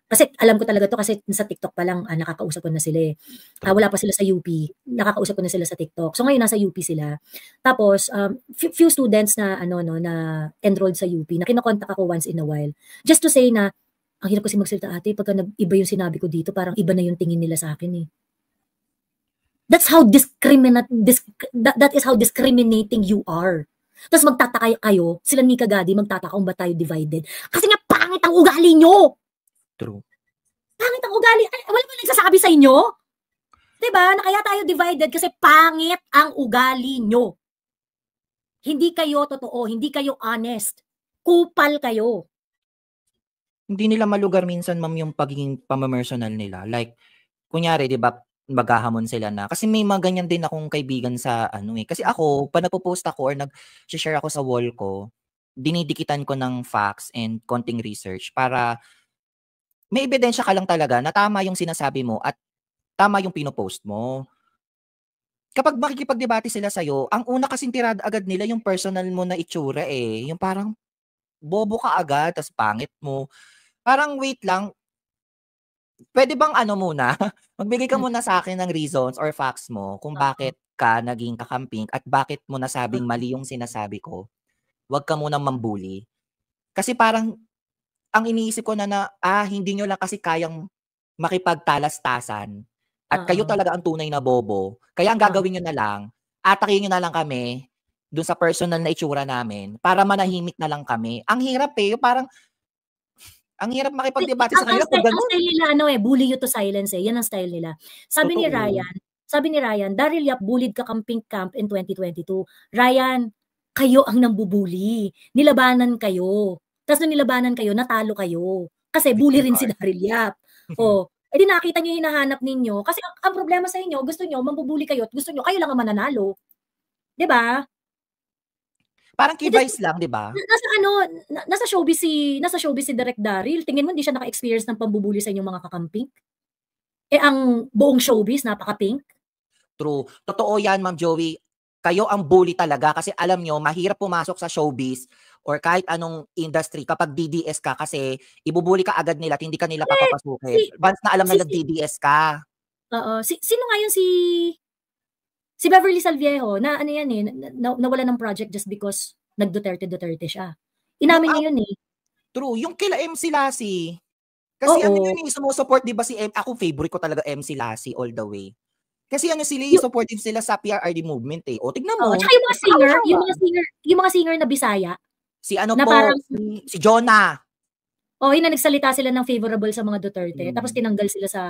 A: kasi alam ko talaga to kasi sa TikTok pa lang nakakausap ko na sila eh. Wala pa sila sa UP, nakakausap ko na sila sa TikTok. So ngayon nasa UP sila. Tapos few students na na enrolled sa UP na kinokontak ako once in a while just to say na ang hirap kasi magsalita ate pagka iba yung sinabi ko dito, parang iba na yung tingin nila sa akin eh. That's how that is how discriminating you are. Tapos magtataka kayo, sila ni Kagadi, magtataka kung ba tayo divided. Kasi nga pangit ang ugali nyo.
C: True.
A: Pangit ang ugali. Wala ba nagsasabi sa inyo? Diba? Na kaya tayo divided kasi pangit ang ugali nyo. Hindi kayo totoo, hindi kayo honest. Kupal kayo.
C: Hindi nila malugar minsan, ma'am, yung pagiging pamamersonal nila. Like, kunyari, di ba, maghahamon sila na. Kasi may mga ganyan din akong kaibigan sa Kasi ako, pa nagpo-post ako or nag-share ako sa wall ko, dinidikitan ko ng facts and konting research para may ebidensya ka lang talaga na tama yung sinasabi mo at tama yung pinopost mo. Kapag makikipagdebate sila sa'yo, ang una kasing tirada agad nila yung personal mo na itsura eh. Yung parang bobo ka agad, tas pangit mo. Parang wait lang, pwede bang muna, magbigay ka muna sa akin ng reasons or facts mo kung bakit ka naging kakamping at bakit mo nasabing mali yung sinasabi ko. Huwag ka munang mambuli. Kasi parang ang iniisip ko na hindi nyo lang kasi kayang makipagtalastasan at kayo talaga ang tunay na bobo. Kaya ang gagawin nyo na lang, atakin nyo na lang kami dun sa personal na itsura namin para manahimik na lang kami. Ang hirap eh, parang ang hirap makipagdebate sa kanila pag
A: Ang style nila bully you to silence eh. Yan ang style nila. Sabi ni Ryan, Daryl Yap bullied kakamping camp in 2022. Ryan, kayo ang nambubuli. Nilabanan kayo. Tapos nung nilabanan kayo, natalo kayo. Kasi bully rin si Daryl Yap. Edi nakita niyo yung hinahanap ninyo. Kasi ang problema sa inyo, gusto niyo, mambubuli kayo at gusto niyo, kayo lang ang mananalo. Diba?
C: Parang key-vice lang, diba?
A: Nasa showbiz si Direk Daryl. Tingin mo, hindi siya naka-experience ng pambubuli sa inyong mga kakamping? Ang buong showbiz, napaka-pink?
C: True. Totoo yan, Ma'am Joey. Kayo ang bully talaga kasi alam nyo, mahirap pumasok sa showbiz or kahit anong industry kapag DDS ka kasi ibubuli ka agad nila at hindi ka nila papapasukin. Once na alam na nag-DDS ka.
A: Oo. Sino nga yun si Beverly Salviejo na nawala ng project just because nag-Duterte siya. Inamin niya yun eh.
C: True. Yung kila MC Lassie. Kasi yun sumusupport, di ba si ako favorite ko talaga MC Lassie all the way. Kasi sila supportive sila sa PRRD movement eh. O tignan mo.
A: Tsaka yung mga singer na Bisaya.
C: Si si Jonah.
A: Yung nagsalita sila ng favorable sa mga Duterte. Tapos tinanggal sila sa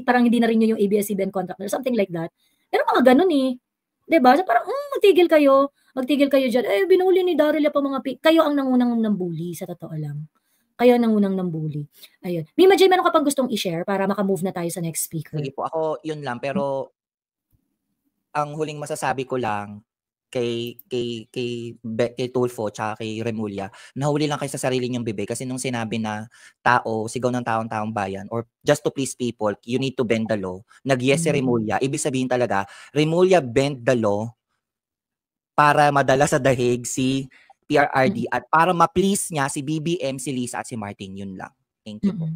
A: parang hindi na rin yung ABS-CBN contract or something like that. Pero mga ganun eh. 'Di ba? So parang magtigil kayo diyan. Binuli ni Daryl pa mga kayo ang nangunang nambuli sa totoo lang. Kayo ang nangunang nambuli. Ayun. Mima J, meron ka pang gustong i-share para maka-move na tayo sa next speaker?
C: Sige po, ako yun lang. Pero ang huling masasabi ko lang kay Tulfo tsaka kay Remulla, nahuli lang kayo sa sarili niyong bibig kasi nung sinabi na sigaw ng taong bayan or just to please people, you need to bend the law. Nag-yes si Remulla. Ibig sabihin talaga, Remulla bend the law para madala sa dahig si PRRD at para ma-please niya si BBM, si Lisa at si Martin. Yun lang. Thank you po.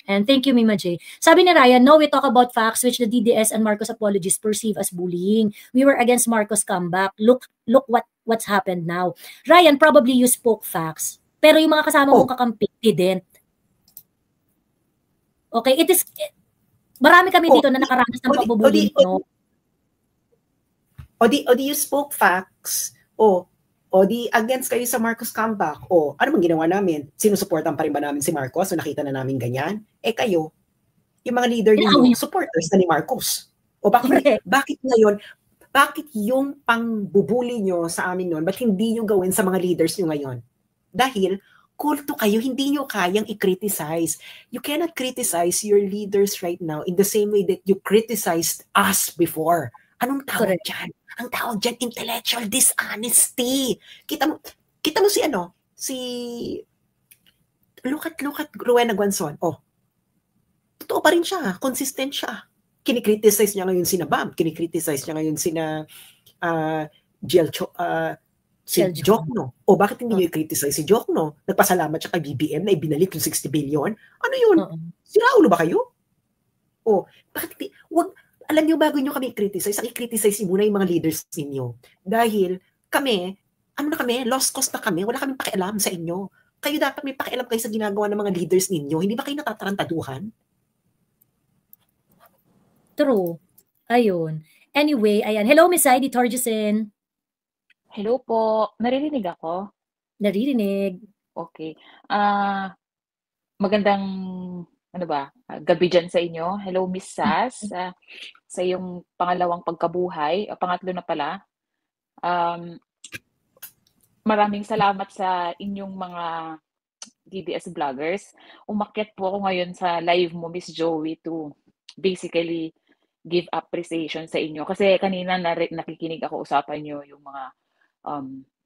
A: And thank you, Mima J. Sabi ni Ryan, no, we talk about facts which the DDS and Marcos apologists perceive as bullying. We were against Marcos' comeback. Look what's happened now. Ryan, probably you spoke facts. Pero yung mga kasama mong kakampi didn't. Okay, marami kami dito na nakaranas ng pagbubullying.
B: You spoke facts. Di against kayo sa Marcos comeback. Ano bang ginawa namin? Sinusuportan pa rin ba namin si Marcos? So nakita na namin ganyan? Kayo, yung mga leader niyo, supporters na ni Marcos. Bakit ngayon, bakit yung pangbubuli nyo sa amin noon, ba't hindi nyo gawin sa mga leaders nyo ngayon? Dahil, kulto kayo, hindi nyo kayang i-criticize. You cannot criticize your leaders right now in the same way that you criticized us before. Anong tawag dyan? Ang tawag dyan, intellectual dishonesty. Kita mo si look at Rowena Guanzon. Oh, totoo pa rin siya, consistent siya. Kinikriticize niya ngayon sina Bam, kinikriticize niya ngayon sina si Jokno. O bakit hindi niyo i-criticize si Jokno? Nagpasalamat siya kay BBM na ibinalik yung 60 billion. Ano yun? Siraulo ba kayo? O, bakit hindi? Alam niyo, bago niyo kami i-criticize, i-criticize muna yung mga leaders ninyo. Dahil kami, lost cause na kami, wala kaming pakialam sa inyo. Kayo dapat may pakialam kayo sa ginagawa ng mga leaders ninyo. Hindi ba kayo natatarantaduhan?
A: True. Ayun. Anyway, ayan. Hello, Miss Heidi Torgeson.
D: Hello po. Naririnig ako?
A: Naririnig.
D: Okay. Magandang gabi dyan sa inyo. Hello, Miss Sas. Sa iyong pangalawang pagkabuhay. Pangatlo na pala. Maraming salamat sa inyong mga DBS vloggers. Umakyat po ako ngayon sa live mo, Miss Joey, to basically give appreciation sa inyo. Kasi kanina nakikinig ako, usapan nyo yung mga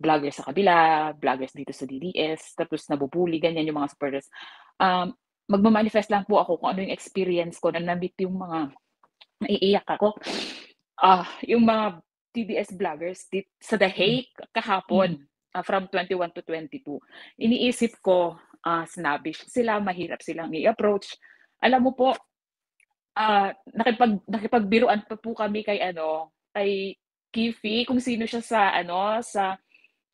D: vloggers sa kabila, vloggers dito sa DDS, tapos nabubuli, ganyan yung mga supporters. Magmamanifest lang po ako kung ano yung experience ko na nabit yung mga naiiyak ako. Yung mga DDS vloggers sa The Hague kahapon, from 21 to 22. Iniisip ko, snobbish sila, mahirap silang i-approach. Alam mo po, nakipagbiruan pa po kami kay Kifi, kung sino siya sa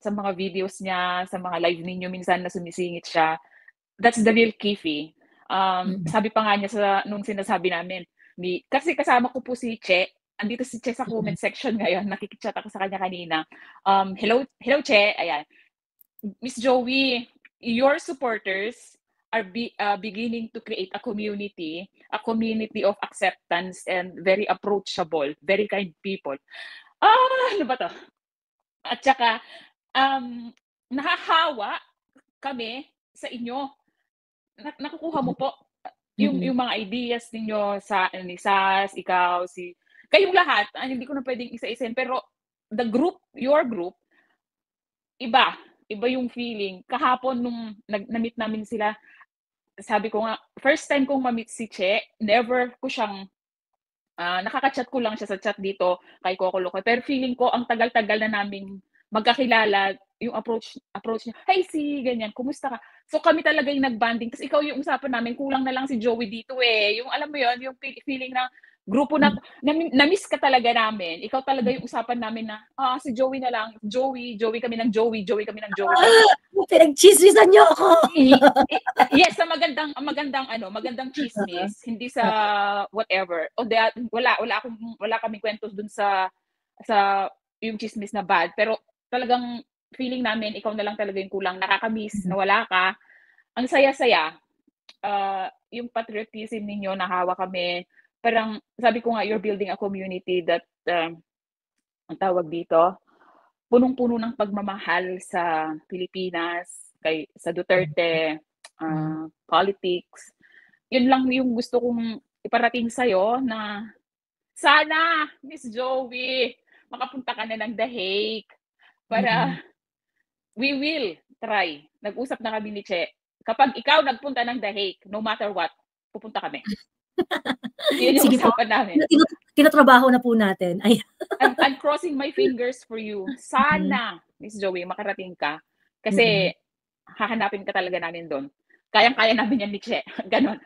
D: mga videos niya, sa mga live ninyo minsan na sumisingit siya. That's the real Kifi. Sabi pa nga niya nung sinasabi namin, kasi kasama ko po si Che. Andito si Che sa comment section ngayon. Nakikichat ako sa kanya kanina. Hello Che. Ayan. Miss Joey, your supporters are beginning to create a community of acceptance and very approachable, very kind people. Ano ba to? At saka, nahahawa kami sa inyo. Nakukuha mo po yung mga ideas ninyo ni Sas, ikaw, kayong lahat. Hindi ko na pwedeng isa-isin, pero your group, iba yung feeling. Kahapon nung na-meet namin sila, sabi ko nga, first time kong ma-meet si Che, never ko siyang nakaka-chat ko lang siya sa chat dito kay Coco Loco. Pero feeling ko ang tagal-tagal na naming magkakilala, yung approach niya. Hey, ganyan, kumusta ka? So kami talaga yung nag-banding. Kasi ikaw yung usapan namin, kulang na lang si Joey dito eh. Yung alam mo yon, yung feeling na grupo na-miss ka talaga namin. Ikaw talaga yung usapan namin na, si Joey na lang. Joey kami ng Joey kami ng Joey.
A: Pinag-chismisan niyo ako.
D: Yes, sa magandang chismis, hindi sa whatever. Wala kaming kwentos dun sa yung chismis na bad, pero talagang feeling namin ikaw na lang talaga yung kulang, nakakamiss na wala ka. Ang saya-saya. Yung patriotism ninyo, nahawa kami. Parang sabi ko nga, you're building a community that ang tawag dito, punong-puno ng pagmamahal sa Pilipinas, sa Duterte, politics. Yun lang yung gusto kong iparating sa'yo na sana, Miss Joey, makapunta ka na ng The Hague para we will try. Nag-usap na kami ni Che. Kapag ikaw nagpunta ng The Hague, no matter what, pupunta kami. Yun yung usapan namin.
A: Tinatrabaho na po natin.
D: I'm crossing my fingers for you. Sana, Miss Joey, makarating ka. Kasi hahanapin ka talaga namin doon. Kayang-kaya namin yan ni Che. Ganon.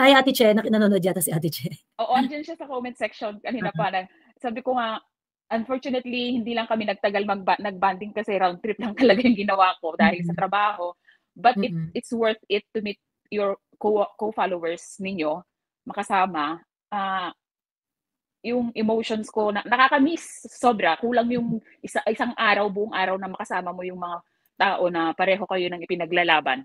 A: Hi, Ate Che. Nanonood yata si Ate Che.
D: Oo, andyan siya sa comment section. Kanina pa. Sabi ko nga, unfortunately, hindi lang kami nagtagal nagbanding kasi round trip lang talaga yung ginawa ko dahil sa trabaho. But it's worth it to meet your co-followers ninyo, makasama. Yung emotions ko, nakakamiss sobra. Kulang yung isang araw, buong araw na makasama mo yung mga tao na pareho kayo ng ipinaglalaban.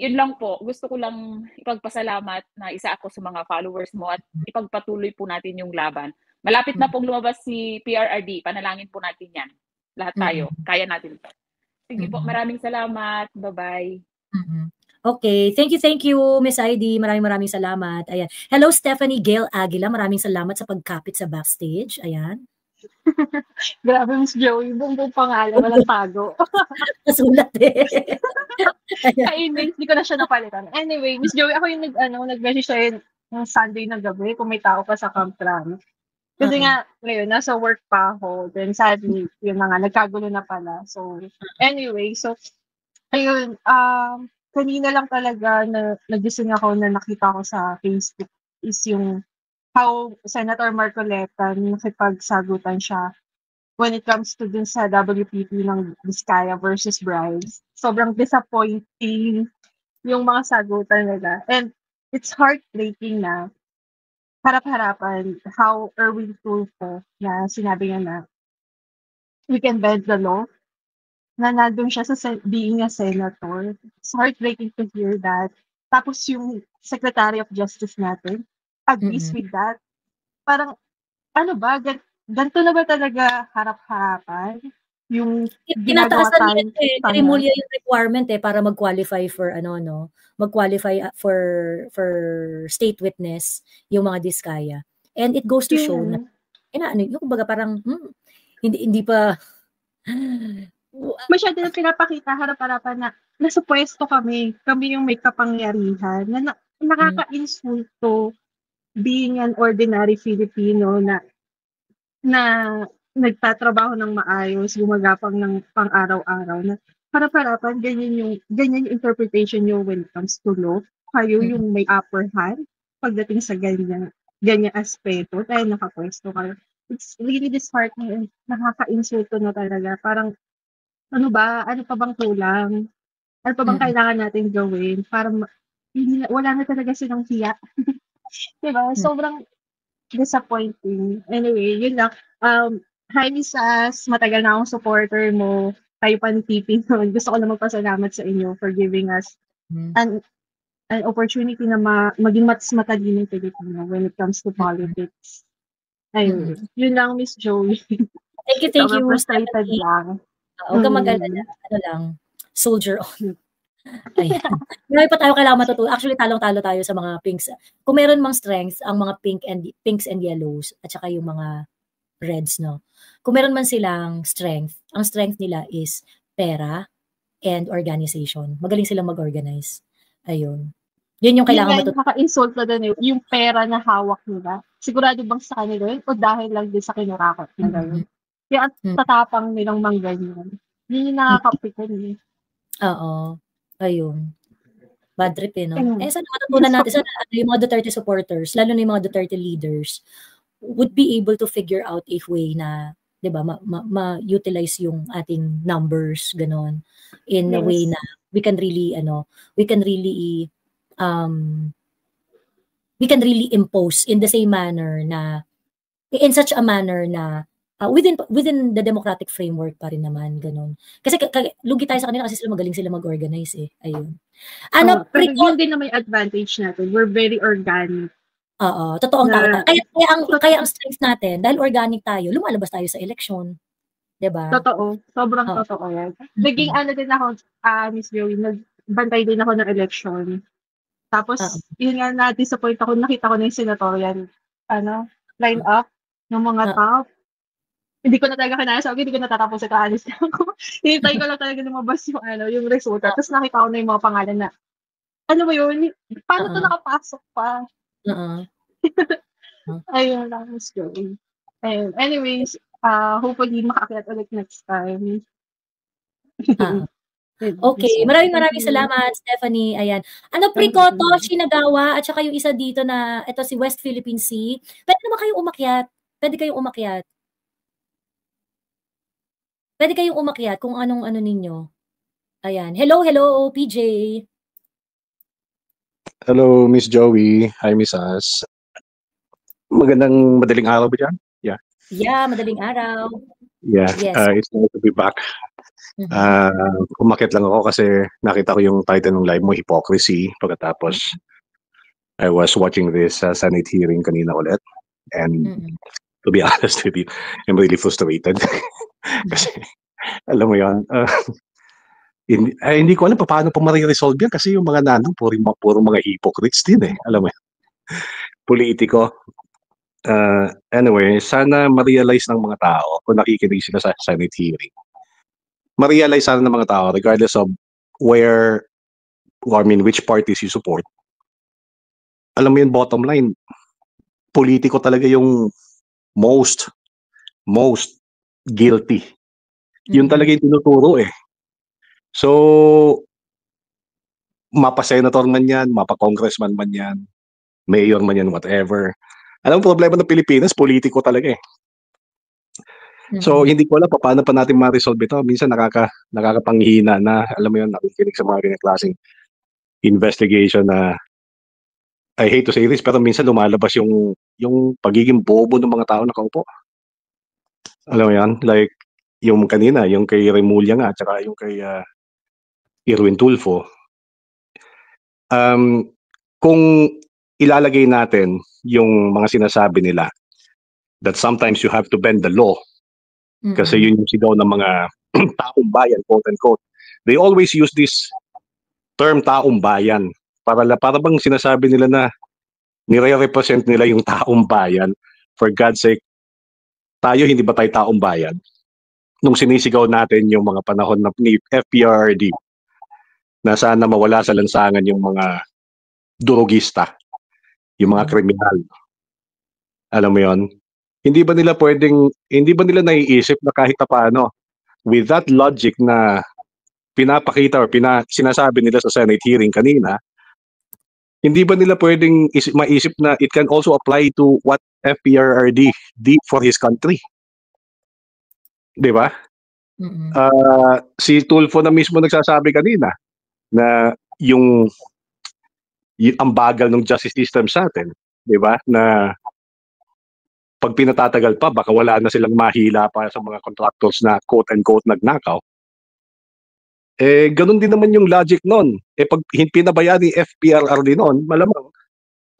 D: Yun lang po. Gusto ko lang ipagpasalamat na isa ako sa mga followers mo at ipagpatuloy po natin yung laban. Malapit na pong lumabas si PRRD. Panalangin po natin yan. Lahat tayo. Kaya natin. Sige po. Maraming salamat. Bye-bye.
A: Okay. Thank you, Miss Heidi. Maraming salamat. Ayan. Hello, Stephanie Gail Aguila. Maraming salamat sa pagkapit sa backstage. Ayan.
E: Grabe, Miss Joey. Buong pangalan. Walang tago.
A: Nasulat eh.
E: Kainin, hindi ko na siya napalitan. Anyway, Miss Joey, ako yung nag-message sa'yo ng Sunday na gabi kung may tao pa sa Camp Rami. Kasi nga, ngayon, nasa work pa ako. Then sadly, yun na nga, nagkagulo na pala. So, anyway, ayun, kanina lang talaga na nagising ako na nakita ko sa Facebook is yung how Senator Marcoleta nakipagsagutan siya when it comes to dun sa WPP ng Vizcaya versus Bryce. Sobrang disappointing yung mga sagutan nila. And it's heartbreaking na harap-harapan how Erwin Tulfo na sinabi niya na we can bend the law, na nandun siya sa being a senator. It's heartbreaking to hear that. Tapos yung Secretary of Justice natin agrees with that. Parang, ano ba, ganito na ba talaga harap-harapan? Yung ginagawa
A: Tinataasan niya Trimulya yung requirement para mag-qualify for mag-qualify for state witness yung mga Diskaya. And it goes to show na yung kumbaga parang hindi pa
E: masyado na pinapakita harap-harapan na nasa pwesto kami yung may kapangyarihan na nakaka-insulto being an ordinary Filipino na nagtatrabaho ng maayos, gumagapang ng pang-araw-araw na harap-harapan, ganyan yung interpretation nyo when it comes to law. Kayo yung may upper hand pagdating sa ganyan aspeto dahil nakapwesto kayo. It's really disheartening, nakaka-insulto na talaga. Parang, ano pa bang kulang? Ano pa bang kailangan natin gawin para wala na talaga silang hiya. Diba? Sobrang disappointing. Anyway, yun lang. Hi, Miss As. Matagal na akong supporter mo. Kayo pa ni Pipi noon. Gusto ko na magpasalamat sa inyo for giving us an opportunity na maging mas matalinong Pilipino when it comes to politics. Ayun. Yun lang, Miss Joey.
A: Thank you.
E: Sobrang frustrated lang.
A: Huwag kang mag-alala. Ano lang. Soldier on. Ayan. Marami pa tayo kailangan matutunan. Actually, talong-talo tayo sa mga pinks. Kung meron mang strengths, ang mga pinks and yellows, at saka yung mga reds, no? Kung meron man silang strength, ang strength nila is pera and organization. Magaling silang mag-organize. Ayun. Yun yung kailangan matutunan.
E: Maka-insult na din yung pera na hawak nila. Sigurado bang sa kanila yun? O dahil lang din sa kinurakot nila yun? Kaya tatapang nilang mangganyan. Yun yung nakakapikon.
A: Oo. Ayun. Bad trip no? Sana matutunan natin, sana yung mga Duterte supporters, lalo na yung mga Duterte leaders, would be able to figure out a way na, di ba, ma-utilize yung ating numbers, ganon, in a way na we can really impose in the same manner na, in such a manner na, within the democratic framework pa rin naman, ganun. Kasi lugi tayo sa kanila kasi magaling sila mag-organize Ayun.
E: Pero yun din na may advantage natin. We're very organic.
A: Oo, totoong tao. Kaya ang strength natin, dahil organic tayo, lumalabas tayo sa election. Diba?
E: Totoo. Sobrang totoo yan. Naging din ako, Miss Joey, nagbantay din ako ng election. Tapos, yun nga, na-disappoint ako, nakita ko na yung senatorial, line up ng mga top. Hindi ko na talaga kinasabi, hindi ko natatapos ito, alis na ako. Hinintay ko lang talaga lumabas yung resulta. Tapos nakita ko na yung mga pangalan na, ano ba yun? Paano ito nakapasok pa? Ayun lang, Miss Joey. Anyways, hopefully makaakyat ulit next time.
A: Okay, maraming salamat, Stephanie. Ayan. Prikoto, Shinagawa, at saka yung isa dito na, ito si West Philippine Sea. Pwede naman kayong umakyat. Pwede kayong umakyat kung anong ninyo. Ayan. Hello, PJ.
F: Hello, Miss Joey. Hi, Miss As. Magandang madaling araw ba dyan?
A: Yeah, madaling araw.
F: Yeah,
A: yes.
F: It's nice to be back. Umakyat lang ako kasi nakita ko yung title ng live mo, Hypocrisy. Pagkatapos, I was watching this Senate hearing kanina ulit. And to be honest with you, I'm really frustrated. Kasi, alam mo yan, Hindi ko alam paano pa ma-resolve yan kasi yung mga nandun, puro mga hypocrites din eh. Alam mo yan. Politiko. Anyway, sana ma-realize ng mga tao kung nakikinig sila sa Senate hearing. Ma-realize sana ng mga tao regardless of which parties you support. Alam mo yun, bottom line, politiko talaga yung most guilty. Yun talaga yung tinuturo eh. So, mapa-senator man yan, mapa-congressman man yan, mayor man yan, whatever. Alam mo, problema ng Pilipinas, politiko talaga eh. So, hindi ko alam paano pa natin ma-resolve ito. Minsan nakakapanghina na, alam mo yun, nakikinig sa mga ganyan klaseng investigation na I hate to say this, pero minsan lumalabas yung pagiging bobo ng mga tao nakaupo. Alam mo yan? Like, yung kanina, yung kay Remulla nga, at saka yung kay Erwin Tulfo. Kung ilalagay natin yung mga sinasabi nila that sometimes you have to bend the law kasi yun yung sigaw ng mga taong bayan, quote unquote. They always use this term taong bayan para bang sinasabi nila na nire-represent nila yung taong bayan. For God's sake, tayo hindi ba tayo taong bayan? Nung sinisigaw natin yung mga panahon ni FPRRD na sana mawala sa lansangan yung mga durugista, yung mga kriminal. Alam mo yon? Hindi ba nila naiisip na kahit paano with that logic na pinapakita or sinasabi nila sa Senate hearing kanina, hindi ba nila pwedeng maisip na it can also apply to what FPRRD did for his country? Di ba? Si Tulfo na mismo nagsasabi kanina na yung ang bagal ng justice system sa atin, di ba? Na pag pinatatagal pa, baka wala na silang mahila pa sa mga contractors na quote-unquote nagnakaw. Ganun din naman yung logic nun. Pag pinabayaan ni FPRRD nun, malamang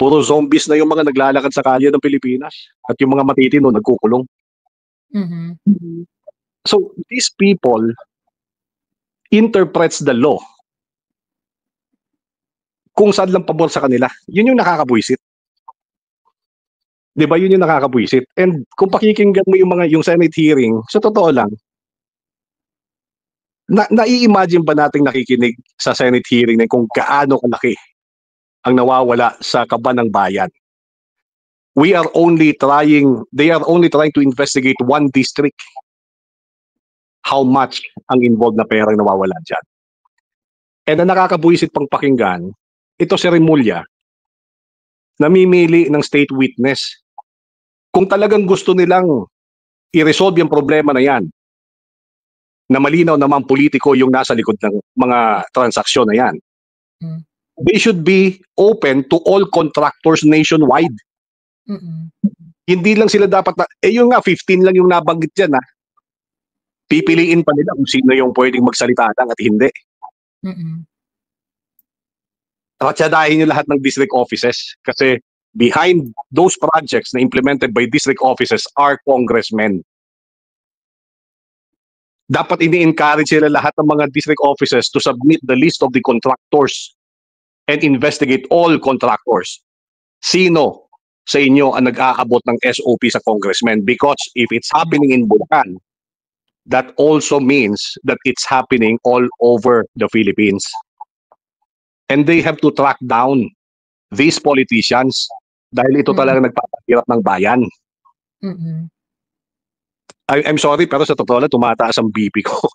F: puro zombies na yung mga naglalakad sa kalye ng Pilipinas at yung mga matitino nagkukulong. So, these people interprets the law kung saan lang pabor sa kanila. Yun yung nakakabwisit. Di ba? Yun yung nakakabwisit. And kung pakikinggan mo yung Senate hearing, sa totoo lang, nai-imagine ba nating nakikinig sa Senate hearing na kung gaano kalaki ang nawawala sa kaban ng bayan? They are only trying to investigate one district. How much ang involved na perang nawawala dyan. And ang nakakabwisit pang pakinggan, ito si Remulla, namimili ng state witness. Kung talagang gusto nilang i-resolve yung problema na yan, na malinaw naman politiko yung nasa likod ng mga transaksyon na yan, they should be open to all contractors nationwide. Hindi lang sila dapat yun nga, 15 lang yung nabanggit dyan pipiliin pa nila kung sino yung pwedeng magsalita lang at hindi. Ratsadahin nyo lahat ng district offices kasi behind those projects na implemented by district offices are congressmen. Dapat ini-encourage sila lahat ng mga district offices to submit the list of the contractors and investigate all contractors. Sino sa inyo ang nag-aabot ng SOP sa congressmen? Because if it's happening in Bulacan, that also means that it's happening all over the Philippines. And they have to track down these politicians dahil ito talaga nagpapahirap ng bayan. I'm sorry, pero sa totoo lang, tumataas ang BP ko.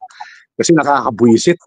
F: Kasi nakakabwisit.